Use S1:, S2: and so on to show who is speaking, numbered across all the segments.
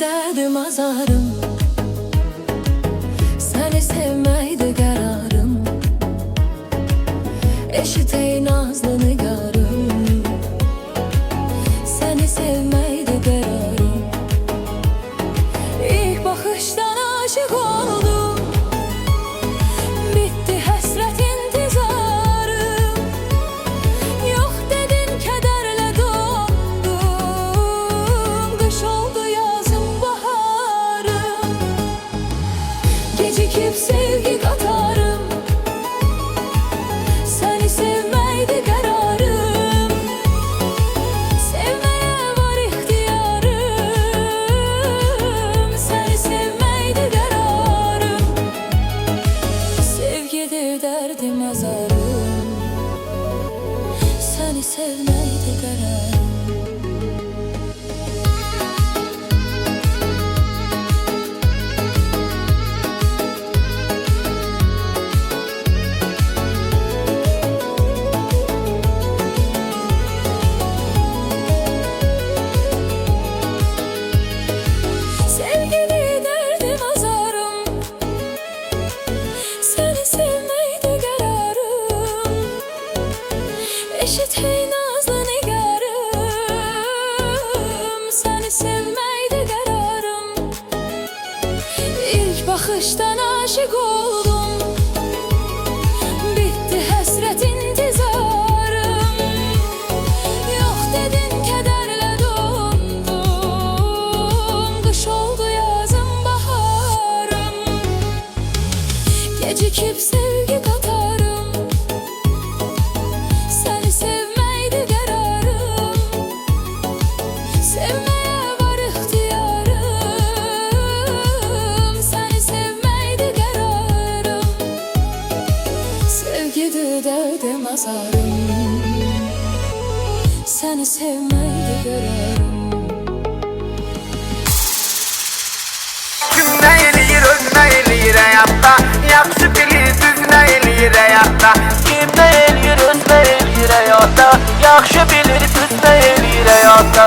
S1: derdim azarım, seni sevmeydi kararım. Eşit ey nazlı nigarım, seni sevmeydi kararım. İlk bakıştan aşık oldum, bitti hasret intizarım. Yok dedin kederle dondum, kış oldu yazım baharım. Gecikip sevgi katarım, seni sevmeydi kararım. Sevmeye var ihtiyarım, seni sevmeydi kararım. Sevgidir derdim azarım, seni sevmeydi kararım. Sevgili derdim azarım, seni sevmeydi kararım. Eşit hey nazlı nigarım, seni sevmeydi kararım. İlk bakıştan aşık oldum, bitti hasret intizarım. Yok dedin kederle dondum, kış oldu yazım baharım. Gecikip sevgi katarım, seni sevmeydi kararım. Sevmeye var ihtiyarım, seni sevmeydi kararım. Sevgidir derdim azarım, seni sevmeydi kararım.
S2: Kimne eləyir, özünə eləyir həyatda. Yaxşı bilir, düzünə eləyir həyatda. Kimne eləyir, özünə eləyir həyatda. Yaxşı bilir, düzünə eləyir həyatda.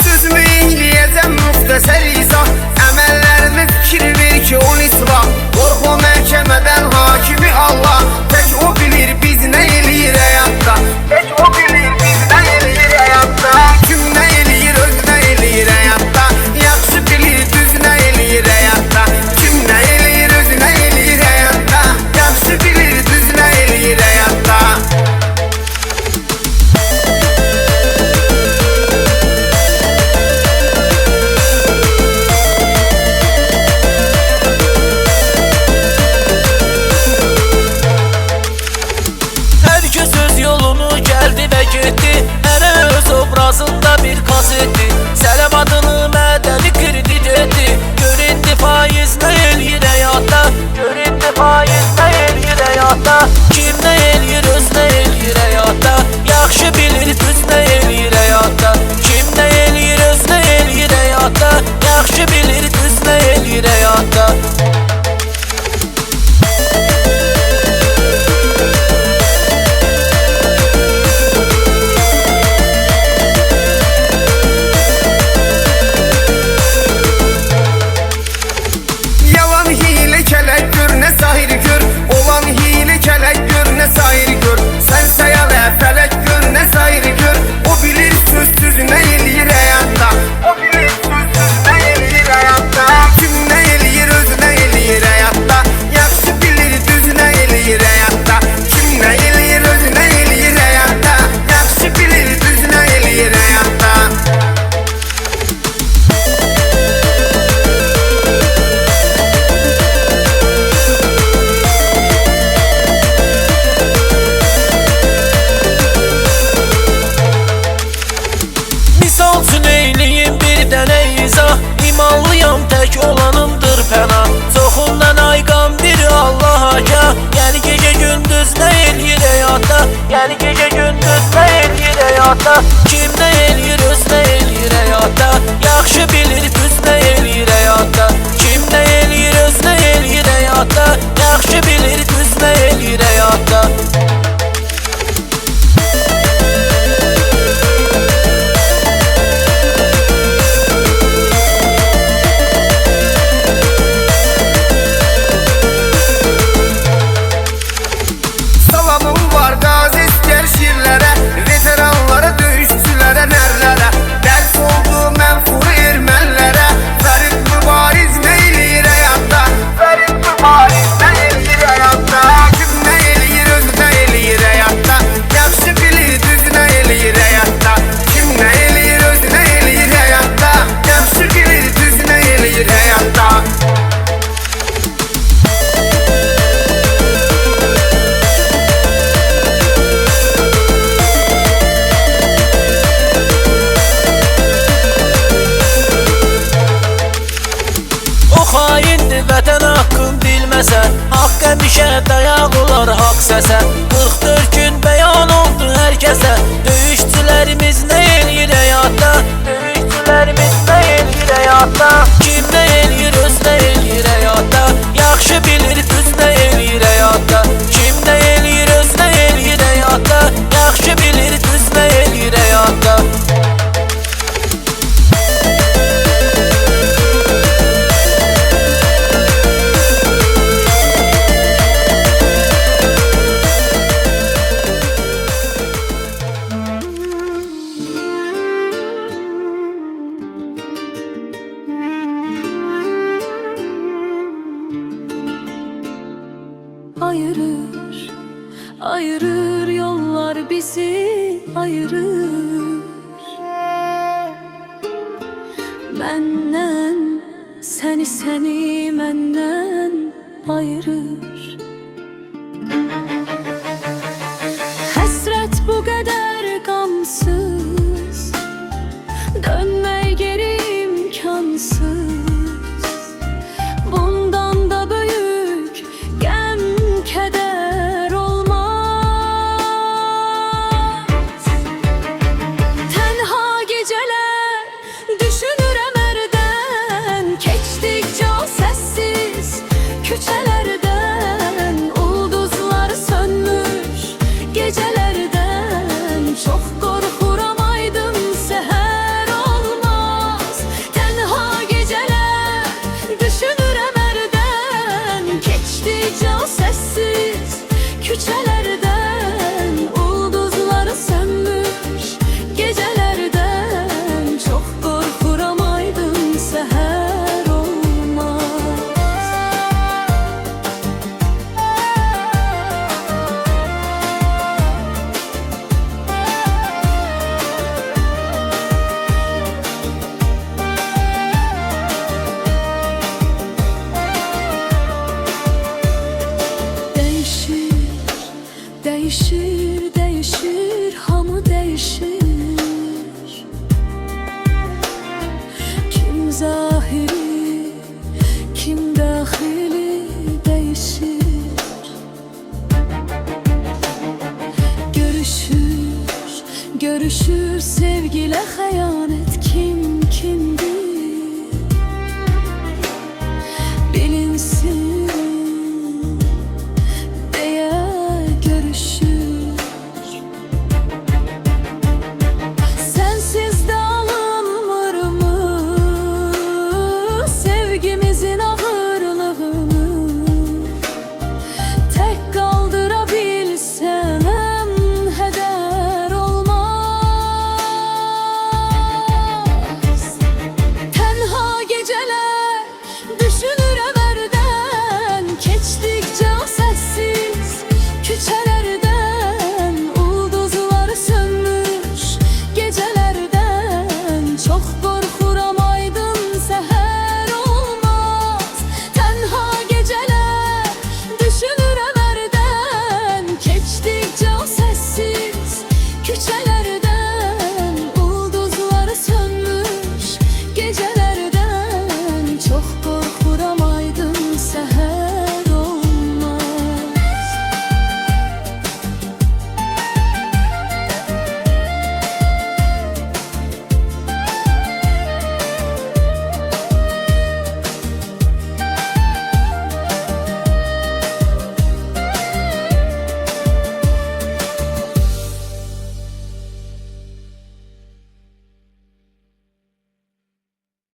S2: Sözümü eləyəcəm müxtəsər izah. Əməllərimə fikir ver ki, on islah. Qorxu məhkəmədən hakimi Allah. Tək o bilir biz nə eləyir həyatda. Tək o bilir biz nə eləyir həyatda. Kimnə eləyir, özünə eləyir həyatda. Yaxşı bilir, düzünə eləyir həyatda. Kimnə eləyir, özünə eləyir həyatda. Yaxşı bilir, düzünə eləyir həyatda. Herkes öz yolunu geldi ve gitti. Hərə öz obrazında bir kasetti. Sələm adını mədəni kredit etdi. Gör indi faiz nə eləyir həyatda. Gör indi faiz nə eləyir həyatda. Kim nə eləyir, özünə eləyir həyatda. Yaxşı bilir, düzünə eləyir həyatda. Kim nə eləyir, özünə eləyir həyatda. Yaxşı bilir, düzünə eləyir həyatda. Yalan hile kelek gör, ne sahir gör. Olan hile kelek gör, ne sahir gör. Sen sayal felek gör, ne sahir gör. O bilir sözsüz ne eləyir həyatda. O bilir sözsüz ne eləyir həyatda. Kim ne eləyir, özünə eləyir həyatda. Yaxşı bilir, düzünə eləyir həyatda. Kim ne eləyir, özünə eləyir həyatda. Yaxşı bilir, düzünə eləyir həyatda. Misal üçün eyleyim bir dənə izah. İmanlıyam, tək olanımdır pəna. Çoxundan ayqan biri Allaha gah. Yəni gecə gündüz nə eləyir həyatda. Yəni gecə gündüz nə eləyir həyatda. Kim nə eləyir, öz nə eləyir həyatda. Yaxşı bilir, düz nə eləyir həyatda.
S3: həmişə dayaqlar haqq səsə. 44 gün bəyan oldu hər kəsə. Döyüşçülərimiz nə eləyir həyatda? Döyüşçülərimiz nə eləyir həyatda? Kim nə eləyir, öz nə eləyir həyatda? Yaxşı bilir düz nə eləyir həyatda? Kim nə eləyir, öz nə eləyir həyatda? Yaxşı bilir düz nə eləyir həyatda?
S1: Ayırır, ayırır yollar bizi ayırır. Məndən səni məndən ayırır. Həsrət bu qədər qamsız, dönmək geri imkansız. Bundan da böyük qəm, kədər olmaz. Tənha gecələr düşünürəm hərdən, keçdikcə o səssiz küçələrdən, ulduzlar sönmüş gecələrdən. Çox qorxuram aydın səhər olmaz. Tənha gecələr düşünürəm hərdən, keçdikcə o səssiz küçələrdən, ulduzlar sönmüş gecələrdən. Çox qorxuram aydın səhər olmaz. Dəyişir, dəyişir, dəyişir, hamı dəyişir. Kim zahiri, kim daxili dəyişir. Görüşür, görüşür sevgilə xəyanət kim kimdir? Bilinsin